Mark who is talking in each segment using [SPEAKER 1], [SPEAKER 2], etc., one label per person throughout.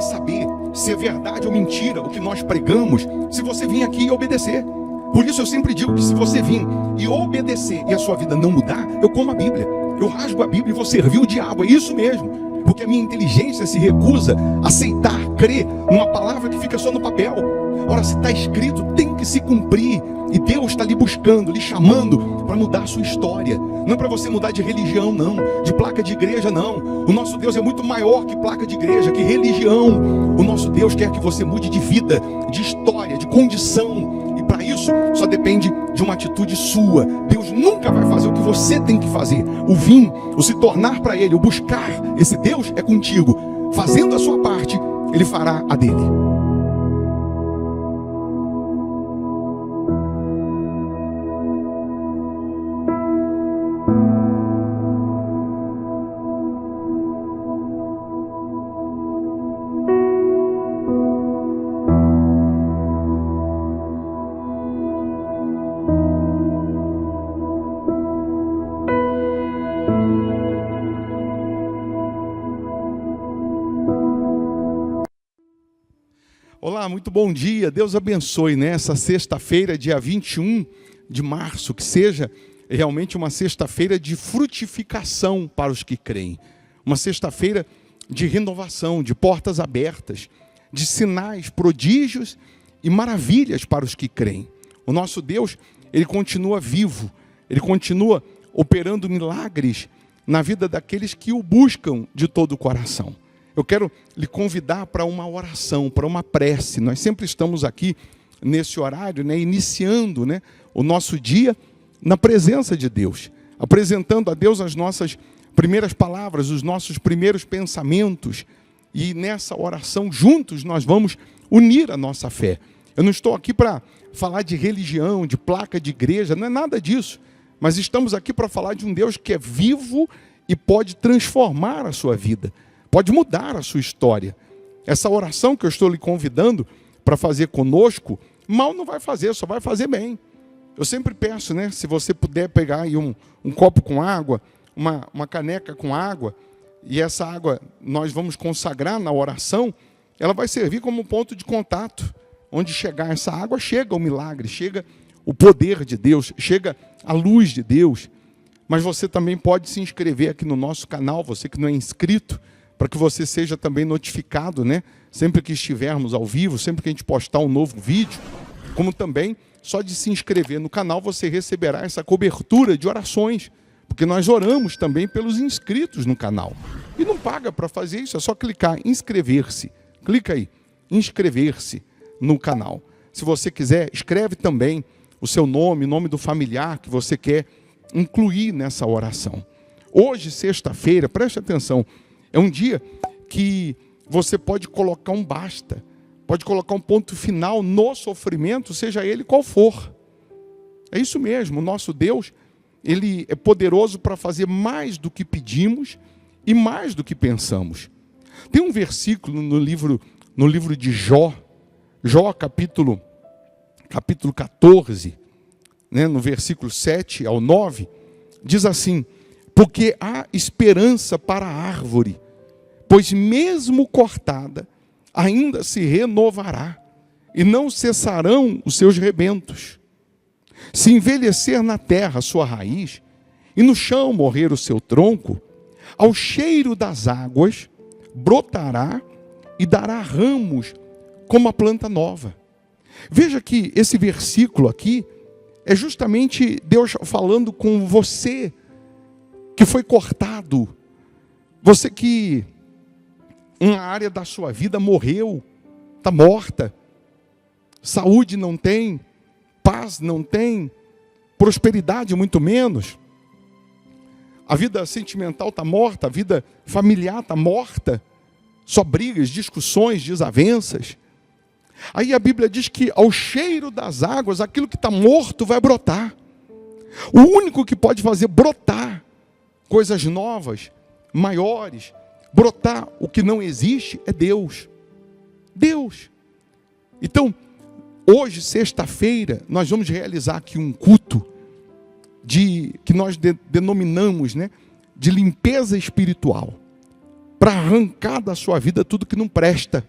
[SPEAKER 1] saber se é verdade ou mentira o que nós pregamos se você vir aqui e obedecer. Por isso eu sempre digo que se você vir e obedecer e a sua vida não mudar, eu como a Bíblia, eu rasgo a Bíblia e vou servir o diabo, é isso mesmo. Porque a minha inteligência se recusa a aceitar, crer numa palavra que fica só no papel. Ora, se está escrito, tem que se cumprir. E Deus está lhe buscando, lhe chamando para mudar a sua história. Não é para você mudar de religião, não. De placa de igreja, não. O nosso Deus é muito maior que placa de igreja, que religião. O nosso Deus quer que você mude de vida, de história, de condição. E para isso, só depende de uma atitude sua. Deus nunca vai fazer o que você tem que fazer. O vir, o se tornar para Ele, o buscar esse Deus é contigo. Fazendo a sua parte, Ele fará a dele. Olá, muito bom dia, Deus abençoe nessa sexta-feira, dia 21 de março, que seja realmente uma sexta-feira de frutificação para os que creem, uma sexta-feira de renovação, de portas abertas, de sinais, prodígios e maravilhas para os que creem. O nosso Deus, Ele continua vivo, Ele continua operando milagres na vida daqueles que o buscam de todo o coração. Eu quero lhe convidar para uma oração, para uma prece. Nós sempre estamos aqui nesse horário, iniciando o nosso dia na presença de Deus, apresentando a Deus as nossas primeiras palavras, os nossos primeiros pensamentos. E nessa oração, juntos, nós vamos unir a nossa fé. Eu não estou aqui para falar de religião, de placa de igreja, não é nada disso. Mas estamos aqui para falar de um Deus que é vivo e pode transformar a sua vida. Pode mudar a sua história. Essa oração que eu estou lhe convidando para fazer conosco, mal não vai fazer, só vai fazer bem. Eu sempre peço, se você puder pegar aí um copo com água, uma caneca com água, e essa água nós vamos consagrar na oração, ela vai servir como ponto de contato. Onde chegar essa água, chega o milagre, chega o poder de Deus, chega a luz de Deus. Mas você também pode se inscrever aqui no nosso canal, você que não é inscrito, para que você seja também notificado, sempre que estivermos ao vivo, sempre que a gente postar um novo vídeo, como também, só de se inscrever no canal, você receberá essa cobertura de orações, porque nós oramos também pelos inscritos no canal. E não paga para fazer isso, é só clicar em inscrever-se. Clica aí, inscrever-se no canal. Se você quiser, escreve também o seu nome, o nome do familiar que você quer incluir nessa oração. Hoje, sexta-feira, preste atenção, é um dia que você pode colocar um basta, pode colocar um ponto final no sofrimento, seja ele qual for. É isso mesmo, o nosso Deus, Ele é poderoso para fazer mais do que pedimos e mais do que pensamos. Tem um versículo no livro de Jó, capítulo 14, no versículo 7 ao 9, diz assim: porque há esperança para a árvore, pois mesmo cortada, ainda se renovará, e não cessarão os seus rebentos. Se envelhecer na terra a sua raiz, e no chão morrer o seu tronco, ao cheiro das águas brotará e dará ramos como a planta nova. Veja que esse versículo aqui é justamente Deus falando com você que foi cortado, você que uma área da sua vida morreu, está morta, saúde não tem, paz não tem, prosperidade muito menos, a vida sentimental está morta, a vida familiar está morta, só brigas, discussões, desavenças. Aí a Bíblia diz que ao cheiro das águas, aquilo que está morto vai brotar. O único que pode fazer brotar coisas novas, maiores, brotar o que não existe é Deus. Deus. Então, hoje, sexta-feira, nós vamos realizar aqui um culto que nós denominamos, de limpeza espiritual, para arrancar da sua vida tudo que não presta.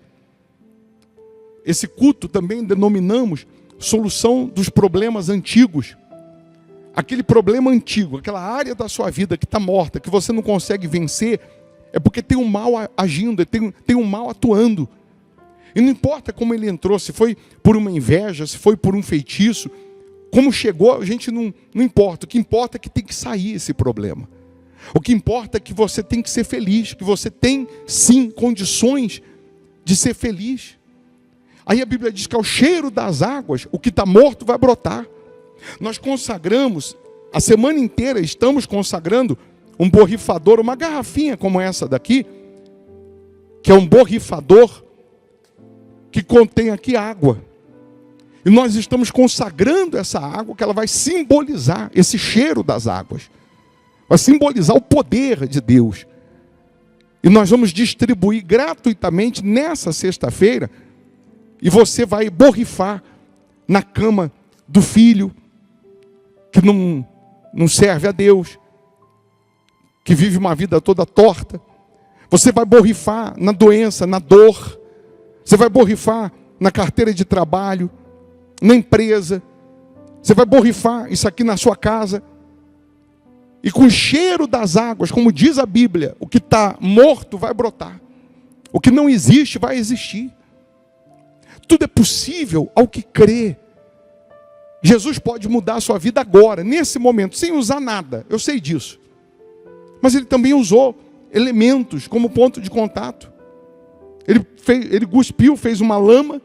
[SPEAKER 1] esse culto também denominamos solução dos problemas antigos. Aquele problema antigo, aquela área da sua vida que está morta, que você não consegue vencer, é porque tem um mal agindo, tem um mal atuando. E não importa como ele entrou, se foi por uma inveja, se foi por um feitiço, como chegou, a gente não importa. O que importa é que tem que sair esse problema. O que importa é que você tem que ser feliz, que você tem, sim, condições de ser feliz. Aí a Bíblia diz que ao cheiro das águas, o que está morto vai brotar. Nós consagramos, a semana inteira estamos consagrando um borrifador, uma garrafinha como essa daqui, que é um borrifador que contém aqui água. E nós estamos consagrando essa água, que ela vai simbolizar esse cheiro das águas. Vai simbolizar o poder de Deus. E nós vamos distribuir gratuitamente nessa sexta-feira. E você vai borrifar na cama do filho que não serve a Deus, que vive uma vida toda torta. Você vai borrifar na doença, na dor. Você vai borrifar na carteira de trabalho, na empresa. Você vai borrifar isso aqui na sua casa. E com o cheiro das águas, como diz a Bíblia, o que está morto vai brotar. O que não existe vai existir. Tudo é possível ao que crê. Jesus pode mudar a sua vida agora, nesse momento, sem usar nada. Eu sei disso. Mas ele também usou elementos como ponto de contato. Ele cuspiu, fez uma lama,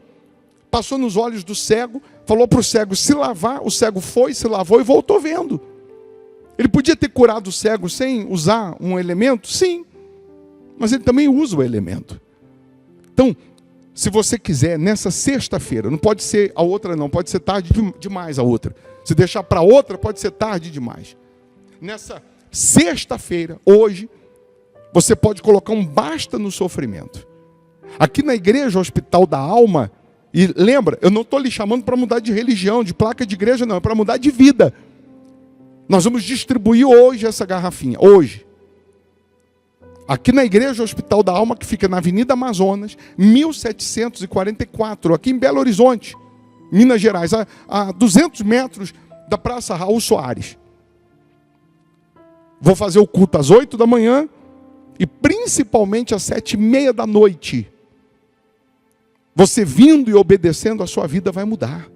[SPEAKER 1] passou nos olhos do cego, falou para o cego se lavar, o cego foi, se lavou e voltou vendo. Ele podia ter curado o cego sem usar um elemento? Sim, mas ele também usa o elemento. Então, se você quiser, nessa sexta-feira, não pode ser a outra não, pode ser tarde demais a outra. Se deixar para outra, pode ser tarde demais. Nessa sexta-feira, hoje, você pode colocar um basta no sofrimento. Aqui na igreja Hospital da Alma, e lembra, eu não estou lhe chamando para mudar de religião, de placa de igreja não, é para mudar de vida. Nós vamos distribuir hoje essa garrafinha, hoje. Aqui na igreja Hospital da Alma, que fica na Avenida Amazonas, 1744, aqui em Belo Horizonte, Minas Gerais, a 200 metros da Praça Raul Soares. Vou fazer o culto às 8 da manhã e principalmente às 7h30 da noite. Você vindo e obedecendo, a sua vida vai mudar.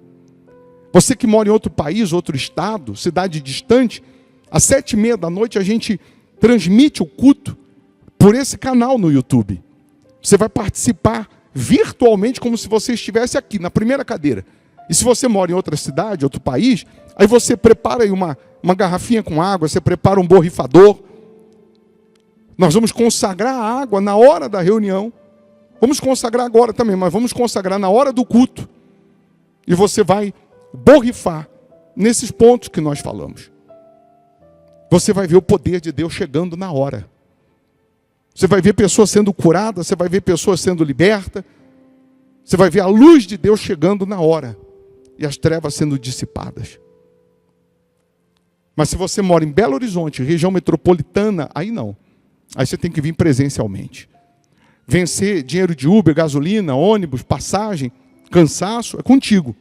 [SPEAKER 1] Você que mora em outro país, outro estado, cidade distante, às 7h30 da noite a gente transmite o culto por esse canal no YouTube. Você vai participar virtualmente como se você estivesse aqui, na primeira cadeira. E se você mora em outra cidade, outro país, aí você prepara aí uma garrafinha com água, você prepara um borrifador. Nós vamos consagrar a água na hora da reunião. Vamos consagrar agora também, mas vamos consagrar na hora do culto. E você vai borrifar nesses pontos que nós falamos. Você vai ver o poder de Deus chegando na hora. Você vai ver pessoas sendo curadas, você vai ver pessoas sendo libertas. Você vai ver a luz de Deus chegando na hora. E as trevas sendo dissipadas. Mas se você mora em Belo Horizonte, região metropolitana, aí não. Aí você tem que vir presencialmente. Vencer dinheiro de Uber, gasolina, ônibus, passagem, cansaço, é contigo.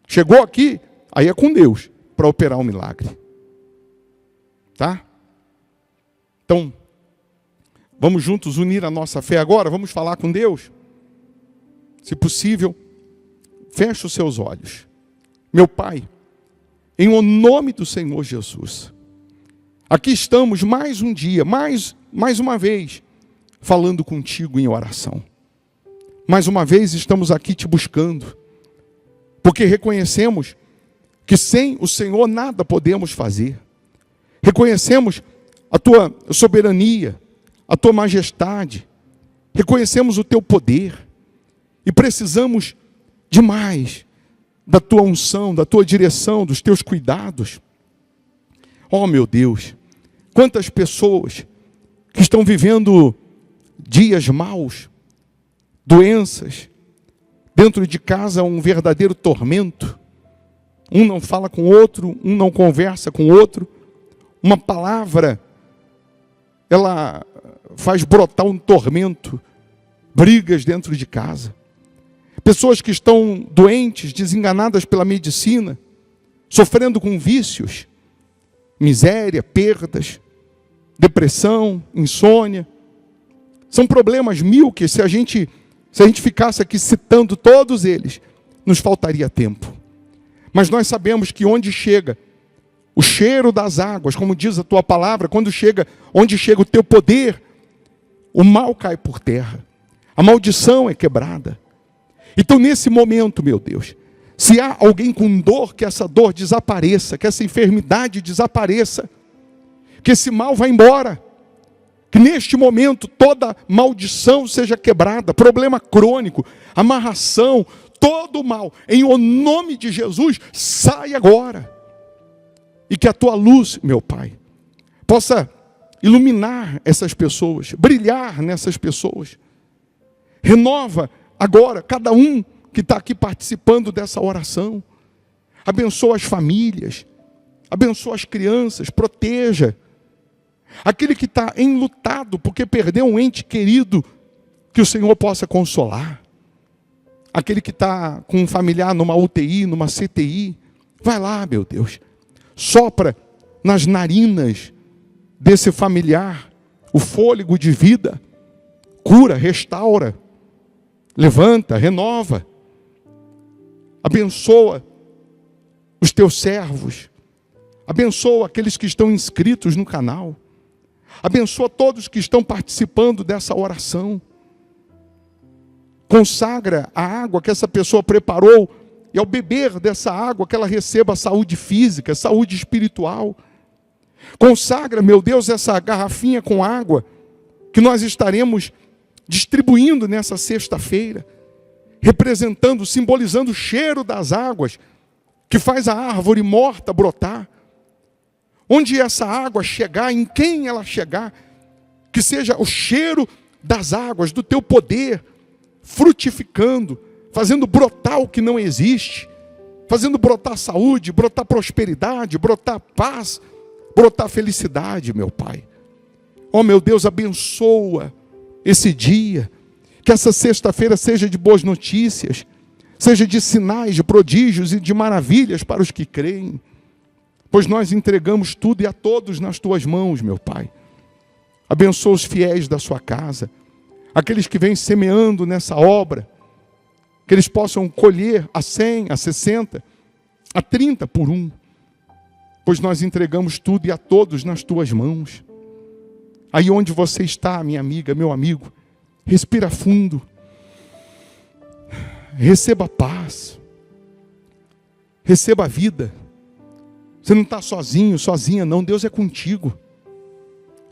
[SPEAKER 1] Chegou aqui, aí é com Deus, para operar um milagre. Tá? Então, vamos juntos unir a nossa fé agora, vamos falar com Deus. Se possível, feche os seus olhos. Meu Pai, em o nome do Senhor Jesus, aqui estamos mais um dia, mais uma vez, falando contigo em oração. Mais uma vez estamos aqui te buscando, porque reconhecemos que sem o Senhor nada podemos fazer. Reconhecemos a tua soberania, a tua majestade, reconhecemos o teu poder e precisamos demais da tua unção, da tua direção, dos teus cuidados. Oh meu Deus, quantas pessoas que estão vivendo dias maus, doenças, dentro de casa um verdadeiro tormento. Um não fala com o outro, um não conversa com o outro. Uma palavra, ela faz brotar um tormento, brigas dentro de casa. Pessoas que estão doentes, desenganadas pela medicina, sofrendo com vícios, miséria, perdas, depressão, insônia. São problemas mil que se a gente ficasse aqui citando todos eles, nos faltaria tempo. Mas nós sabemos que onde chega o cheiro das águas, como diz a tua palavra, onde chega o teu poder, o mal cai por terra. A maldição é quebrada. Então nesse momento, meu Deus, se há alguém com dor, que essa dor desapareça, que essa enfermidade desapareça, que esse mal vá embora, que neste momento toda maldição seja quebrada, problema crônico, amarração, todo o mal, em o nome de Jesus, sai agora. E que a tua luz, meu Pai, possa iluminar essas pessoas, brilhar nessas pessoas. Renova agora cada um que está aqui participando dessa oração. Abençoa as famílias, abençoa as crianças, proteja. Aquele que está enlutado porque perdeu um ente querido, que o Senhor possa consolar. Aquele que está com um familiar numa UTI, numa CTI, vai lá, meu Deus. Sopra nas narinas desse familiar o fôlego de vida. Cura, restaura, levanta, renova. Abençoa os teus servos. Abençoa aqueles que estão inscritos no canal. Abençoa todos que estão participando dessa oração. Consagra a água que essa pessoa preparou, e ao beber dessa água que ela receba saúde física, saúde espiritual. Consagra, meu Deus, essa garrafinha com água que nós estaremos distribuindo nessa sexta-feira, representando, simbolizando o cheiro das águas que faz a árvore morta brotar. Onde essa água chegar, em quem ela chegar, que seja o cheiro das águas, do teu poder, frutificando, fazendo brotar o que não existe, fazendo brotar saúde, brotar prosperidade, brotar paz, brotar felicidade, meu Pai. Oh, meu Deus, abençoa esse dia, que essa sexta-feira seja de boas notícias, seja de sinais, de prodígios e de maravilhas para os que creem, pois nós entregamos tudo e a todos nas tuas mãos, meu Pai. Abençoa os fiéis da sua casa, aqueles que vêm semeando nessa obra, que eles possam colher a 100, a 60, a 30 por um, pois nós entregamos tudo e a todos nas tuas mãos. Aí onde você está, minha amiga, meu amigo, respira fundo, receba paz, receba a vida. Você não está sozinho, sozinha não, Deus é contigo.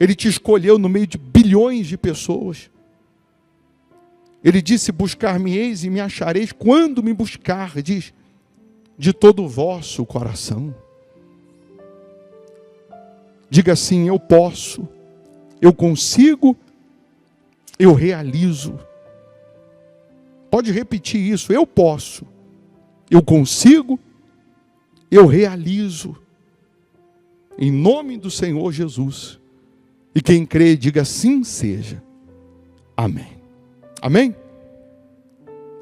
[SPEAKER 1] Ele te escolheu no meio de bilhões de pessoas. Ele disse, buscar-me-eis e me achareis quando me buscardes de todo o vosso coração. Diga assim, eu posso, eu consigo, eu realizo. Pode repetir isso, eu posso, eu consigo, eu realizo. Em nome do Senhor Jesus. E quem crê, diga assim seja. Amém. Amém?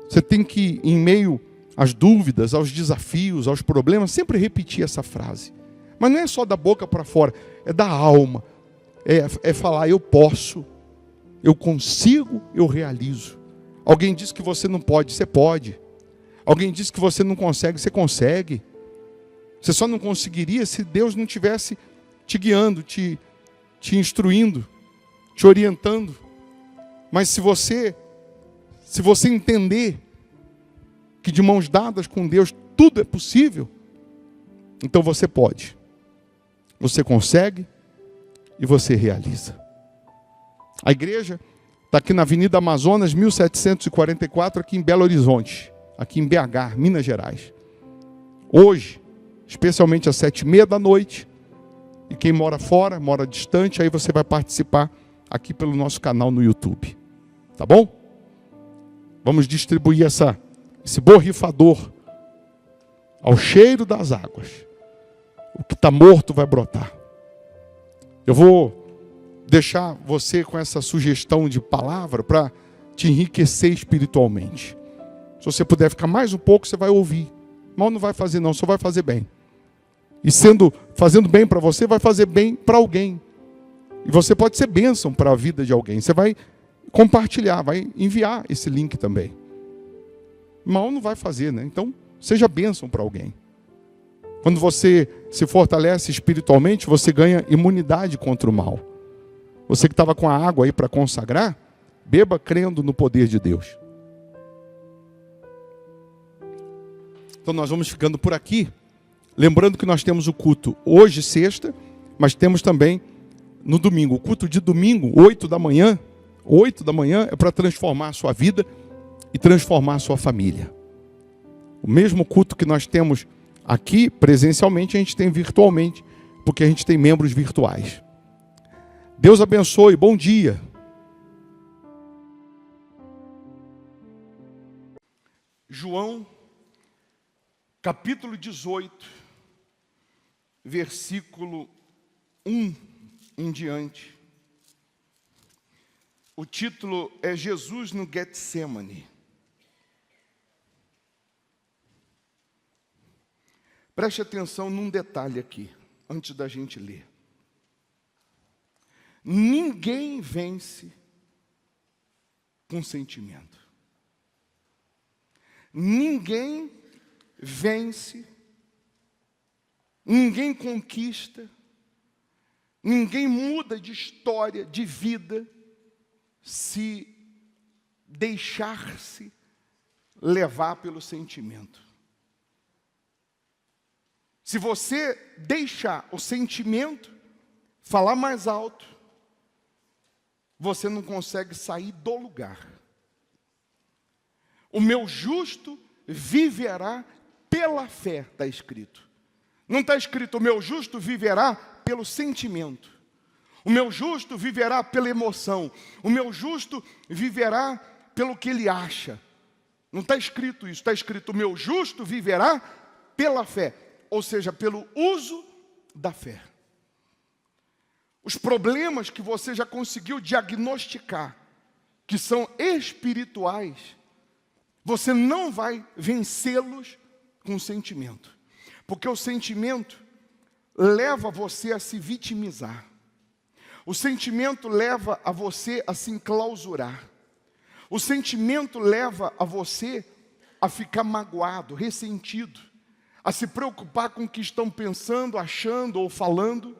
[SPEAKER 1] Você tem que, em meio às dúvidas, aos desafios, aos problemas, sempre repetir essa frase. Mas não é só da boca para fora, é da alma. É falar, eu posso, eu consigo, eu realizo. Alguém disse que você não pode, você pode. Alguém disse que você não consegue, você consegue. Você só não conseguiria se Deus não tivesse te guiando, te instruindo, te orientando. Mas se você entender que de mãos dadas com Deus tudo é possível, então você pode, você consegue e você realiza. A igreja está aqui na Avenida Amazonas, 1744, aqui em Belo Horizonte, aqui em BH, Minas Gerais. Hoje, especialmente às 7h30 da noite, e quem mora fora, mora distante, aí você vai participar aqui pelo nosso canal no YouTube. Tá bom? Vamos distribuir esse borrifador ao cheiro das águas. O que está morto vai brotar. Eu vou deixar você com essa sugestão de palavra para te enriquecer espiritualmente. Se você puder ficar mais um pouco, você vai ouvir. Mal não vai fazer não, só vai fazer bem. E fazendo bem para você, vai fazer bem para alguém. E você pode ser bênção para a vida de alguém. Você vai compartilhar, vai enviar esse link também. Mal não vai fazer, né? Então, seja bênção para alguém. Quando você se fortalece espiritualmente, você ganha imunidade contra o mal. Você que estava com a água aí para consagrar, beba crendo no poder de Deus. Então nós vamos ficando por aqui. Lembrando que nós temos o culto hoje, sexta, mas temos também no domingo. O culto de domingo, 8 da manhã. 8 da manhã é para transformar a sua vida e transformar a sua família. O mesmo culto que nós temos aqui presencialmente, a gente tem virtualmente, porque a gente tem membros virtuais. Deus abençoe, bom dia. João, capítulo 18, versículo 1 em diante. O título é Jesus no Getsemane. Preste atenção num detalhe aqui, antes da gente ler. Ninguém vence com sentimento. Ninguém vence, ninguém conquista, ninguém muda de história, de vida, se deixar-se levar pelo sentimento. Se você deixar o sentimento falar mais alto, você não consegue sair do lugar. O meu justo viverá pela fé, está escrito. Não está escrito, o meu justo viverá pelo sentimento. O meu justo viverá pela emoção. O meu justo viverá pelo que ele acha. Não está escrito isso. Está escrito, o meu justo viverá pela fé. Ou seja, pelo uso da fé. Os problemas que você já conseguiu diagnosticar, que são espirituais, você não vai vencê-los com sentimento. Porque o sentimento leva você a se vitimizar. O sentimento leva a você a se enclausurar. O sentimento leva a você a ficar magoado, ressentido, a se preocupar com o que estão pensando, achando ou falando.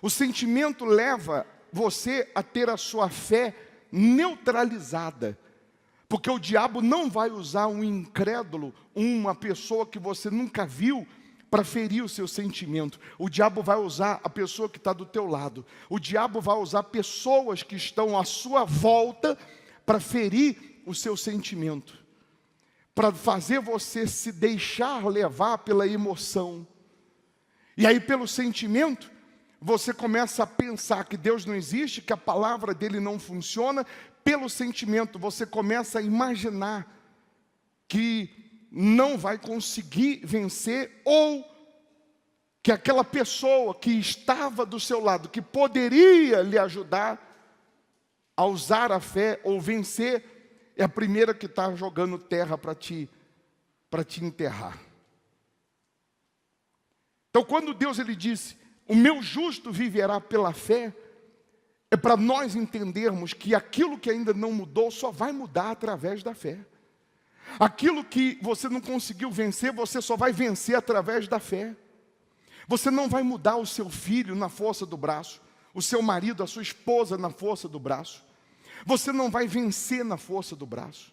[SPEAKER 1] O sentimento leva você a ter a sua fé neutralizada. Porque o diabo não vai usar um incrédulo, uma pessoa que você nunca viu, para ferir o seu sentimento. O diabo vai usar a pessoa que está do teu lado. O diabo vai usar pessoas que estão à sua volta para ferir o seu sentimento. Para fazer você se deixar levar pela emoção. E aí pelo sentimento, você começa a pensar que Deus não existe, que a palavra dele não funciona. Pelo sentimento, você começa a imaginar que não vai conseguir vencer, ou que aquela pessoa que estava do seu lado, que poderia lhe ajudar a usar a fé ou vencer, é a primeira que está jogando terra para te enterrar. Então quando Deus ele disse, o meu justo viverá pela fé, é para nós entendermos que aquilo que ainda não mudou, só vai mudar através da fé. Aquilo que você não conseguiu vencer, você só vai vencer através da fé. Você não vai mudar o seu filho na força do braço, o seu marido, a sua esposa na força do braço. Você não vai vencer na força do braço.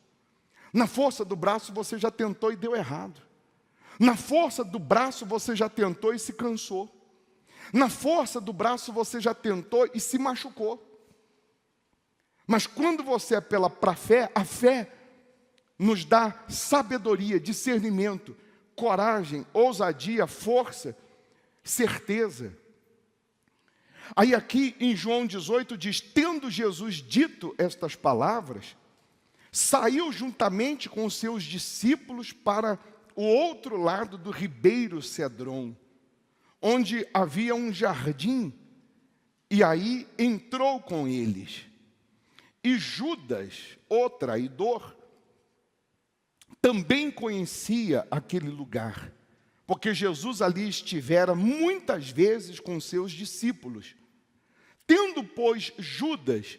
[SPEAKER 1] Na força do braço você já tentou e deu errado. Na força do braço você já tentou e se cansou. Na força do braço você já tentou e se machucou. Mas quando você é pra fé, a fé nos dá sabedoria, discernimento, coragem, ousadia, força, certeza. Aí aqui em João 18 diz, tendo Jesus dito estas palavras, saiu juntamente com os seus discípulos para o outro lado do ribeiro Cedron, onde havia um jardim, e aí entrou com eles. E Judas, o traidor, também conhecia aquele lugar, porque Jesus ali estivera muitas vezes com seus discípulos. Tendo, pois, Judas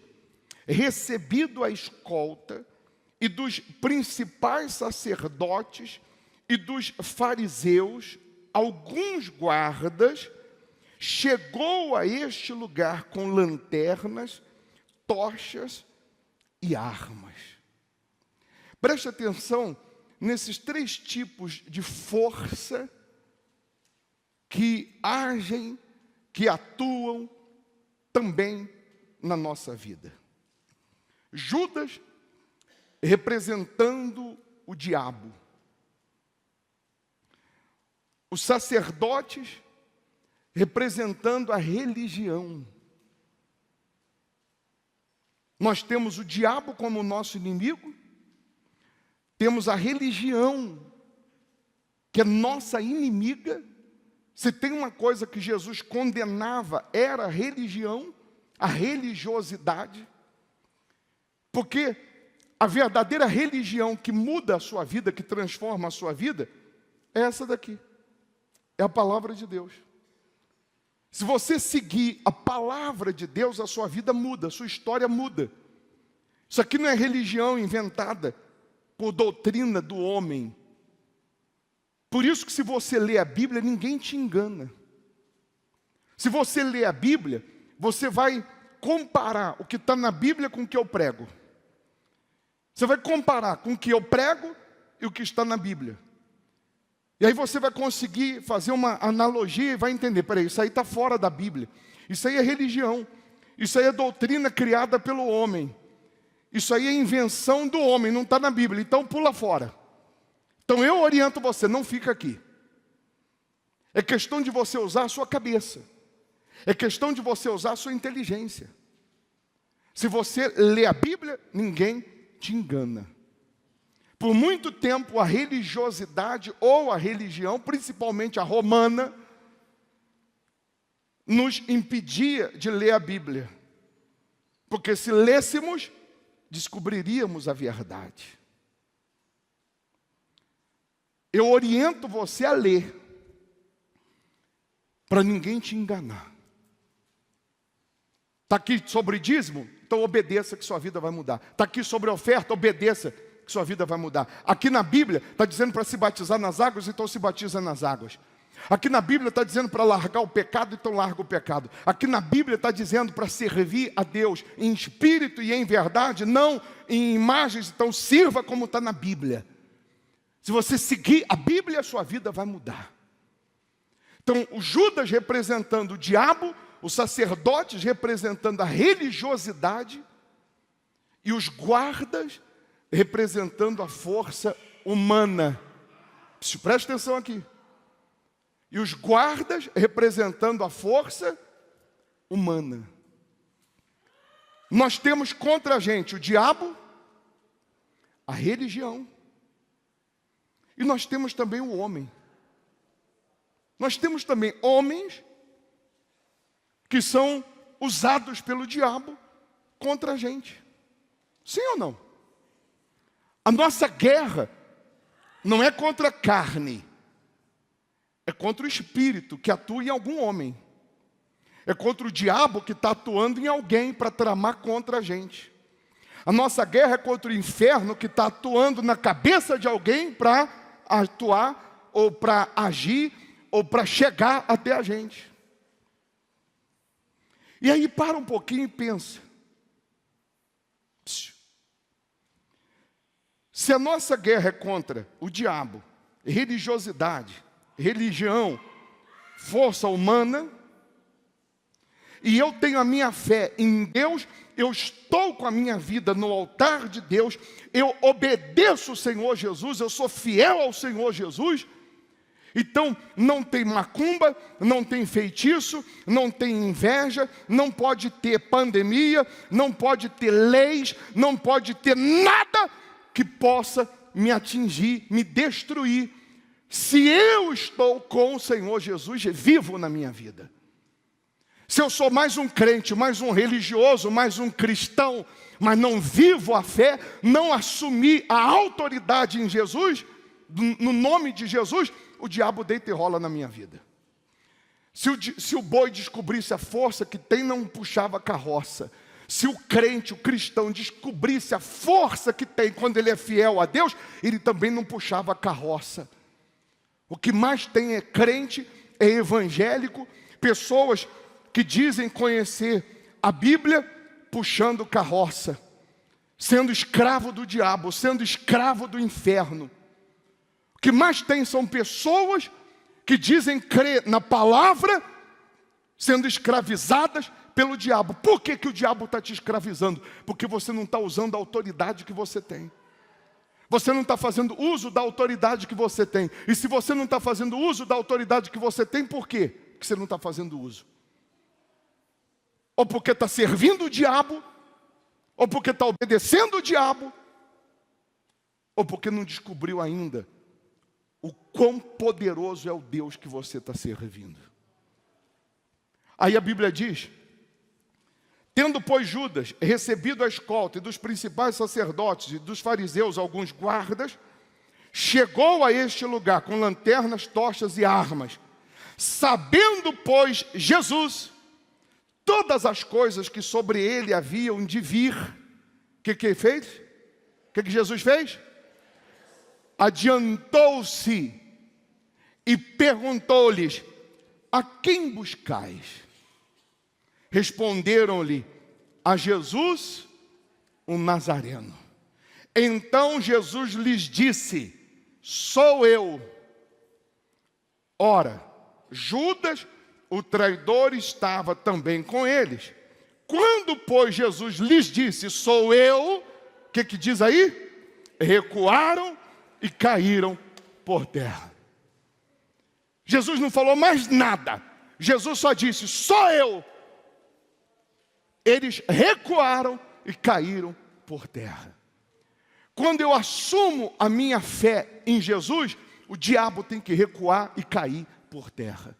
[SPEAKER 1] recebido a escolta e dos principais sacerdotes e dos fariseus, alguns guardas, chegou a este lugar com lanternas, tochas e armas. Preste atenção nesses três tipos de força que agem, que atuam também na nossa vida. Judas representando o diabo. Os sacerdotes representando a religião. Nós temos o diabo como nosso inimigo, temos a religião, que é nossa inimiga. Se tem uma coisa que Jesus condenava, era a religião, a religiosidade. Porque a verdadeira religião que muda a sua vida, que transforma a sua vida, é essa daqui. É a palavra de Deus. Se você seguir a palavra de Deus, a sua vida muda, a sua história muda. Isso aqui não é religião inventada por doutrina do homem. Por isso que se você lê a Bíblia, ninguém te engana. Se você lê a Bíblia, você vai comparar o que está na Bíblia com o que eu prego. Você vai comparar com o que eu prego e o que está na Bíblia. E aí você vai conseguir fazer uma analogia e vai entender, peraí, isso aí está fora da Bíblia. Isso aí é religião. Isso aí é doutrina criada pelo homem. Isso aí é invenção do homem, não está na Bíblia. Então pula fora. Então eu oriento você, não fica aqui. É questão de você usar a sua cabeça. É questão de você usar a sua inteligência. Se você lê a Bíblia, ninguém te engana. Por muito tempo a religiosidade ou a religião, principalmente a romana, nos impedia de ler a Bíblia. Porque se lêssemos, descobriríamos a verdade. Eu oriento você a ler, para ninguém te enganar. Está aqui sobre dízimo? Então obedeça que sua vida vai mudar. Está aqui sobre oferta? Obedeça que sua vida vai mudar. Aqui na Bíblia está dizendo para se batizar nas águas, então se batiza nas águas. Aqui na Bíblia está dizendo para largar o pecado, então larga o pecado. Aqui na Bíblia está dizendo para servir a Deus em espírito e em verdade, não em imagens, então sirva como está na Bíblia. Se você seguir a Bíblia, a sua vida vai mudar. Então, o Judas representando o diabo, os sacerdotes representando a religiosidade e os guardas representando a força humana. Presta atenção aqui. E os guardas representando a força humana. Nós temos contra a gente o diabo, a religião, e nós temos também o homem. Nós temos também homens que são usados pelo diabo contra a gente. Sim ou não? A nossa guerra não é contra a carne, é contra o espírito que atua em algum homem. É contra o diabo que está atuando em alguém para tramar contra a gente. A nossa guerra é contra o inferno que está atuando na cabeça de alguém para atuar, ou para agir, ou para chegar até a gente. E aí para um pouquinho e pensa. Se a nossa guerra é contra o diabo, religiosidade, religião, força humana, e eu tenho a minha fé em Deus, eu estou com a minha vida no altar de Deus, eu obedeço o Senhor Jesus, eu sou fiel ao Senhor Jesus, então não tem macumba, não tem feitiço, não tem inveja, não pode ter pandemia, não pode ter leis, não pode ter nada que possa me atingir, me destruir, se eu estou com o Senhor Jesus vivo na minha vida. Se eu sou mais um crente, mais um religioso, mais um cristão, mas não vivo a fé, não assumi a autoridade em Jesus, no nome de Jesus, o diabo deita e rola na minha vida. Se o boi descobrisse a força que tem, não puxava a carroça. Se o crente, o cristão, descobrisse a força que tem quando ele é fiel a Deus, ele também não puxava a carroça. O que mais tem é crente, é evangélico, pessoas que dizem conhecer a Bíblia, puxando carroça, sendo escravo do diabo, sendo escravo do inferno. O que mais tem são pessoas que dizem crer na palavra, sendo escravizadas pelo diabo. Por que o diabo está te escravizando? Porque você não está usando a autoridade que você tem. Você não está fazendo uso da autoridade que você tem. E se você não está fazendo uso da autoridade que você tem, por quê que você não está fazendo uso? Ou porque está servindo o diabo, ou porque está obedecendo o diabo, ou porque não descobriu ainda o quão poderoso é o Deus que você está servindo. Aí a Bíblia diz: tendo, pois, Judas recebido a escolta dos principais sacerdotes e dos fariseus alguns guardas, chegou a este lugar com lanternas, tochas e armas. Sabendo, pois, Jesus todas as coisas que sobre ele haviam de vir, o que fez? O que Jesus fez? Adiantou-se e perguntou-lhes: a quem buscais? Responderam-lhe: a Jesus, o Nazareno. Então Jesus lhes disse: sou eu. Ora, Judas, o traidor, estava também com eles. Quando, pois, Jesus lhes disse: sou eu, o que diz aí? Recuaram e caíram por terra. Jesus não falou mais nada. Jesus só disse: sou eu. Eles recuaram e caíram por terra. Quando eu assumo a minha fé em Jesus, o diabo tem que recuar e cair por terra.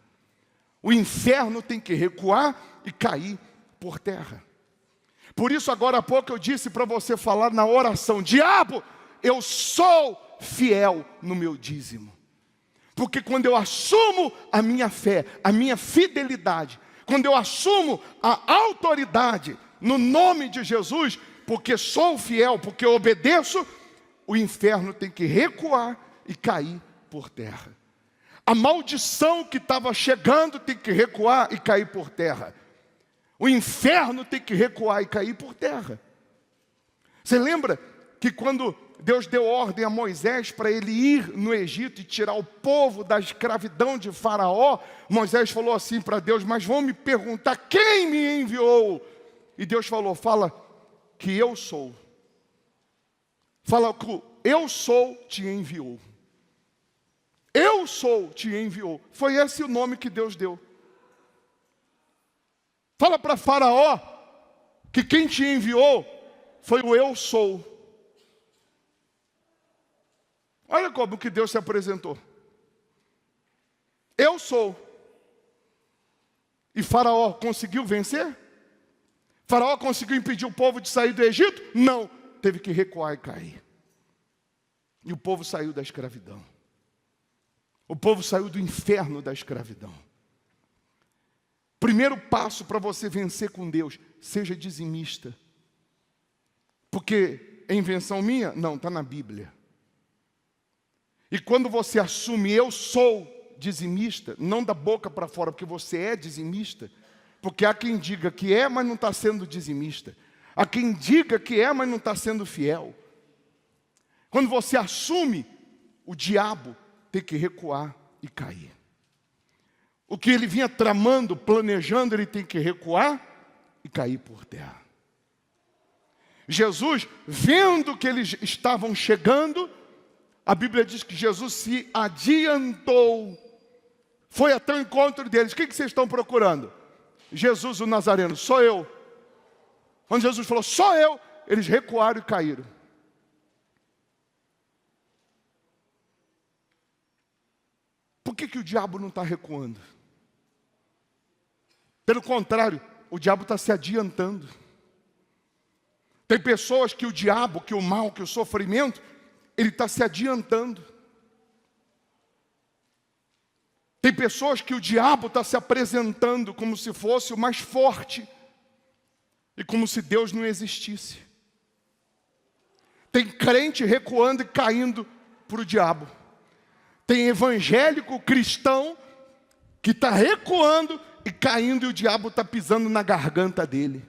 [SPEAKER 1] O inferno tem que recuar e cair por terra. Por isso, agora há pouco eu disse para você falar na oração: diabo, eu sou fiel no meu dízimo. Porque quando eu assumo a minha fé, a minha fidelidade, quando eu assumo a autoridade no nome de Jesus, porque sou fiel, porque obedeço, o inferno tem que recuar e cair por terra. A maldição que estava chegando tem que recuar e cair por terra. O inferno tem que recuar e cair por terra. Você lembra que quando Deus deu ordem a Moisés para ele ir no Egito e tirar o povo da escravidão de Faraó, Moisés falou assim para Deus: mas vão me perguntar quem me enviou? E Deus falou: fala que eu sou. Fala que o eu sou te enviou. Eu sou te enviou. Foi esse o nome que Deus deu. Fala para Faraó que quem te enviou foi o eu sou. Olha como que Deus se apresentou. Eu sou. E Faraó conseguiu vencer? Faraó conseguiu impedir o povo de sair do Egito? Não. Teve que recuar e cair. E o povo saiu da escravidão. O povo saiu do inferno da escravidão. Primeiro passo para você vencer com Deus: seja dizimista. Porque é invenção minha? Não, está na Bíblia. E quando você assume eu sou dizimista, não da boca para fora, porque você é dizimista, porque há quem diga que é, mas não está sendo dizimista. Há quem diga que é, mas não está sendo fiel. Quando você assume, o diabo tem que recuar e cair. O que ele vinha tramando, planejando, ele tem que recuar e cair por terra. Jesus, vendo que eles estavam chegando, a Bíblia diz que Jesus se adiantou, foi até o encontro deles. O que vocês estão procurando? Jesus o Nazareno. Sou eu. Quando Jesus falou, sou eu, eles recuaram e caíram. Por que o diabo não está recuando? Pelo contrário, o diabo está se adiantando. Tem pessoas que o diabo, que o mal, que o sofrimento, ele está se adiantando. Tem pessoas que o diabo está se apresentando como se fosse o mais forte e como se Deus não existisse. Tem crente recuando e caindo para o diabo. Tem evangélico cristão que está recuando e caindo e o diabo está pisando na garganta dele.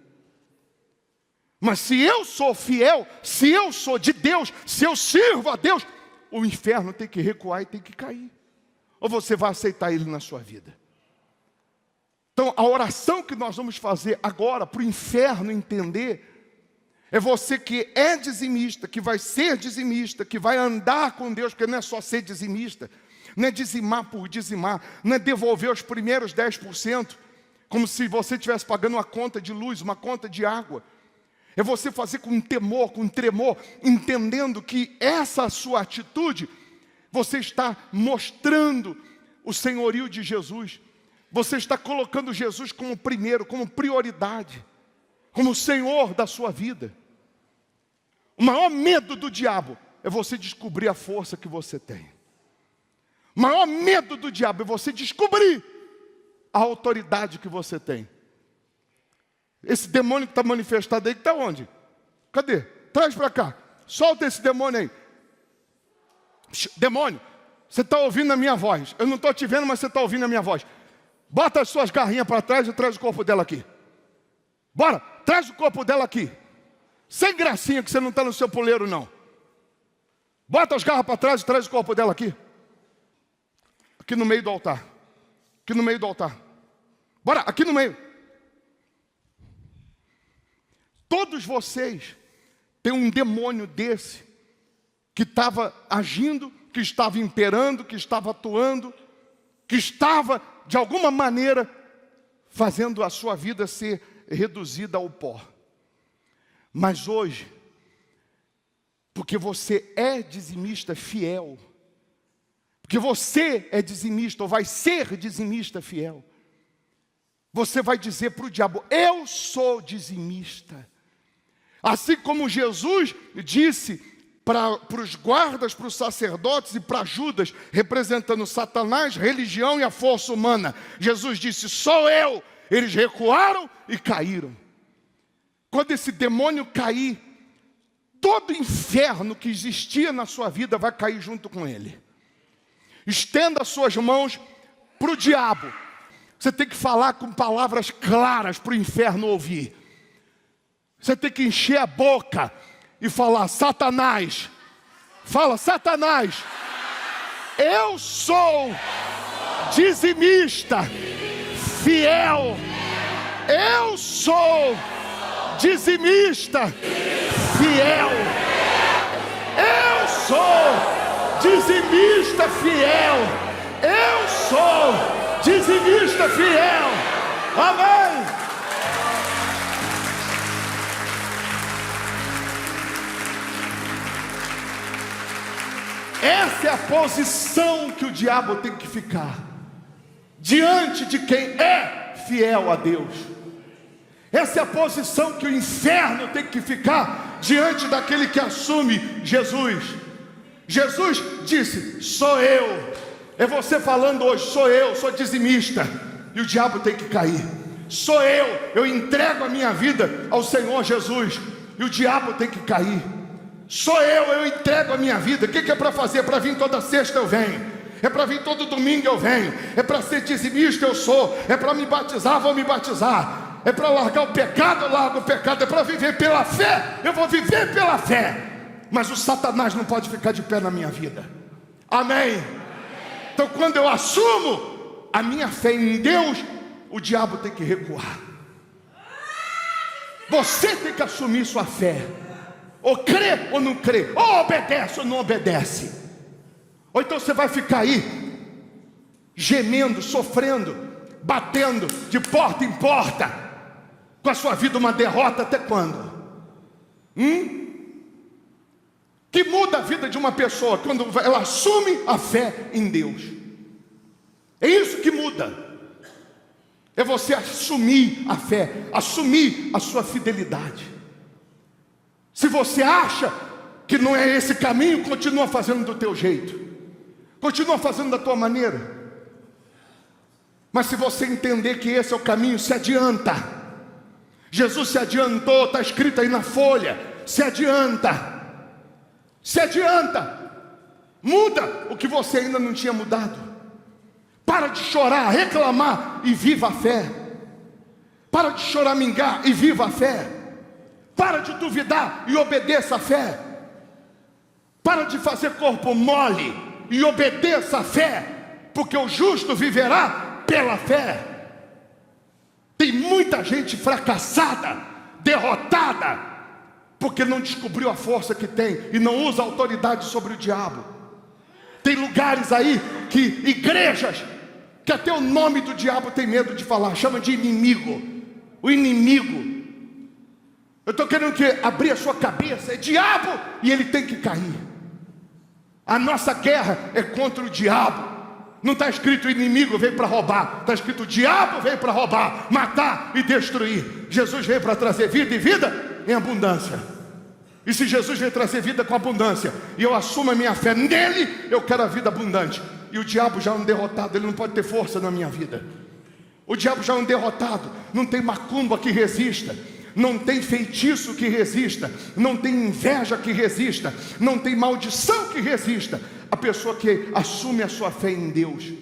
[SPEAKER 1] Mas se eu sou fiel, se eu sou de Deus, se eu sirvo a Deus, o inferno tem que recuar e tem que cair. Ou você vai aceitar ele na sua vida? Então, a oração que nós vamos fazer agora para o inferno entender é você que é dizimista, que vai ser dizimista, que vai andar com Deus, porque não é só ser dizimista, não é dizimar por dizimar, não é devolver os primeiros 10%, como se você estivesse pagando uma conta de luz, uma conta de água. É você fazer com temor, com tremor, entendendo que essa sua atitude, você está mostrando o senhorio de Jesus. Você está colocando Jesus como primeiro, como prioridade, como Senhor da sua vida. O maior medo do diabo é você descobrir a força que você tem. O maior medo do diabo é você descobrir a autoridade que você tem. Esse demônio que está manifestado aí, que está onde? Cadê? Traz para cá. Solta esse demônio aí. Demônio, você está ouvindo a minha voz. Eu não estou te vendo, mas você está ouvindo a minha voz. Bota as suas garrinhas para trás e traz o corpo dela aqui. Bora, traz o corpo dela aqui. Sem gracinha que você não está no seu puleiro, não. Bota as garras para trás e traz o corpo dela aqui. Aqui no meio do altar. Aqui no meio do altar. Bora, aqui no meio. Todos vocês têm um demônio desse que estava agindo, que estava imperando, que estava atuando, que estava, de alguma maneira, fazendo a sua vida ser reduzida ao pó. Mas hoje, porque você é dizimista fiel, porque você é dizimista ou vai ser dizimista fiel, você vai dizer para o diabo: eu sou dizimista. Assim como Jesus disse para os guardas, para os sacerdotes e para Judas, representando Satanás, religião e a força humana, Jesus disse: sou eu. Eles recuaram e caíram. Quando esse demônio cair, todo inferno que existia na sua vida vai cair junto com ele. Estenda as suas mãos para o diabo. Você tem que falar com palavras claras para o inferno ouvir. Você tem que encher a boca e falar: Satanás, fala: Satanás, eu sou dizimista fiel. Eu sou dizimista fiel. Eu sou dizimista fiel. Eu sou dizimista fiel. Amém. Essa é a posição que o diabo tem que ficar diante de quem é fiel a Deus. Essa é a posição que o inferno tem que ficar diante daquele que assume Jesus. Jesus disse: sou eu. É você falando hoje: sou eu, sou dizimista. E o diabo tem que cair. Sou eu entrego a minha vida ao Senhor Jesus. E o diabo tem que cair. Sou eu entrego a minha vida. O que é para fazer? É para vir toda sexta, eu venho. É para vir todo domingo, eu venho. É para ser dizimista, eu sou. É para me batizar, vou me batizar. É para largar o pecado, eu largo o pecado. É para viver pela fé, eu vou viver pela fé. Mas o Satanás não pode ficar de pé na minha vida. Amém? Então, quando eu assumo a minha fé em Deus, o diabo tem que recuar. Você tem que assumir sua fé. Ou crê ou não crê, ou obedece ou não obedece. Ou então você vai ficar aí gemendo, sofrendo, batendo de porta em porta, com a sua vida uma derrota até quando? Que muda a vida de uma pessoa quando ela assume a fé em Deus. É isso que muda. É você assumir a fé, assumir a sua fidelidade. Se você acha que não é esse caminho, continua fazendo do teu jeito, continua fazendo da tua maneira. Mas se você entender que esse é o caminho, se adianta. Jesus se adiantou, está escrito aí na folha. Se adianta. Se adianta. Muda o que você ainda não tinha mudado. Para de chorar, reclamar e viva a fé. Para de choramingar e viva a fé. Para de duvidar e obedeça a fé. Para de fazer corpo mole e obedeça a fé. Porque o justo viverá pela fé. Tem muita gente fracassada, derrotada, porque não descobriu a força que tem e não usa autoridade sobre o diabo. Tem lugares aí que igrejas que até o nome do diabo tem medo de falar, chama de inimigo. O inimigo. Eu estou querendo abrir a sua cabeça, é diabo e ele tem que cair. A nossa guerra é contra o diabo. Não está escrito inimigo veio para roubar, está escrito diabo veio para roubar, matar e destruir. Jesus veio para trazer vida e vida em abundância. E se Jesus veio trazer vida com abundância e eu assumo a minha fé nele, eu quero a vida abundante. E o diabo já é um derrotado, ele não pode ter força na minha vida. O diabo já é um derrotado, não tem macumba que resista, não tem feitiço que resista, não tem inveja que resista, não tem maldição que resista. A pessoa que assume a sua fé em Deus,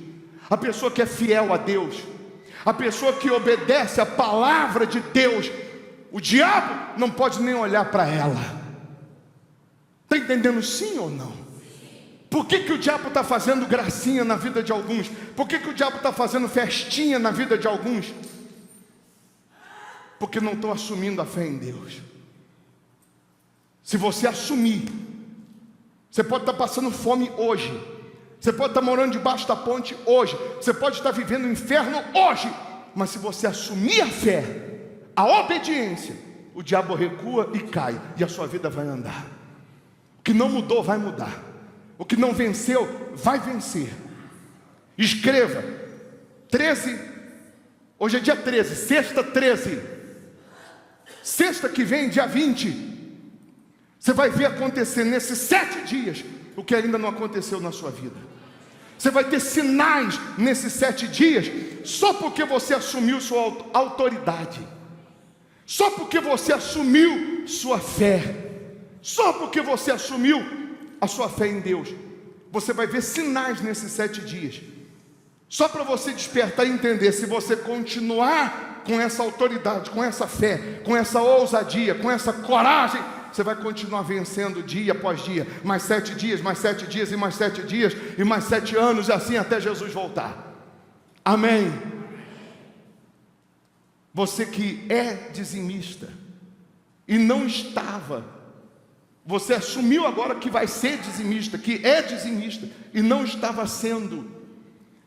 [SPEAKER 1] a pessoa que é fiel a Deus, a pessoa que obedece a palavra de Deus, o diabo não pode nem olhar para ela. Está entendendo sim ou não? Por que o diabo está fazendo gracinha na vida de alguns? Por que o diabo está fazendo festinha na vida de alguns? Porque não estão assumindo a fé em Deus. Se você assumir, você pode estar passando fome hoje, você pode estar morando debaixo da ponte hoje, você pode estar vivendo o inferno hoje, mas se você assumir a fé, a obediência, o diabo recua e cai, e a sua vida vai andar. O que não mudou vai mudar, o que não venceu vai vencer. Escreva, 13, hoje é dia 13, sexta 13, sexta que vem, dia 20, você vai ver acontecer nesses 7 dias o que ainda não aconteceu na sua vida. Você vai ter sinais nesses 7 dias, só porque você assumiu sua autoridade, só porque você assumiu sua fé, só porque você assumiu a sua fé em Deus. Você vai ver sinais nesses 7 dias, só para você despertar e entender. Se você continuar com essa autoridade, com essa fé, com essa ousadia, com essa coragem, você vai continuar vencendo dia após dia, mais 7 dias, mais 7 dias, e mais 7 dias, e mais 7 anos, e assim até Jesus voltar. Amém. Você que é dizimista e não estava, você assumiu agora que vai ser dizimista, que é dizimista e não estava sendo.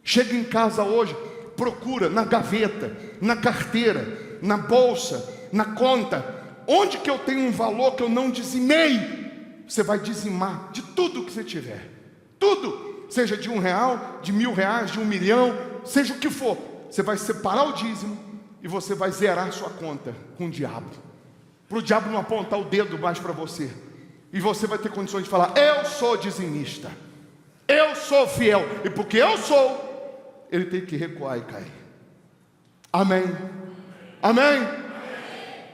[SPEAKER 1] Chega em casa hoje, procura na gaveta, na carteira, na bolsa, na conta, onde que eu tenho um valor que eu não dizimei. Você vai dizimar de tudo que você tiver, tudo, seja de R$1, de R$1.000, de 1 milhão, seja o que for. Você vai separar o dízimo e você vai zerar sua conta com o diabo, para o diabo não apontar o dedo mais para você. E você vai ter condições de falar: eu sou dizimista, eu sou fiel, e porque eu sou, ele tem que recuar e cair. Amém. Amém.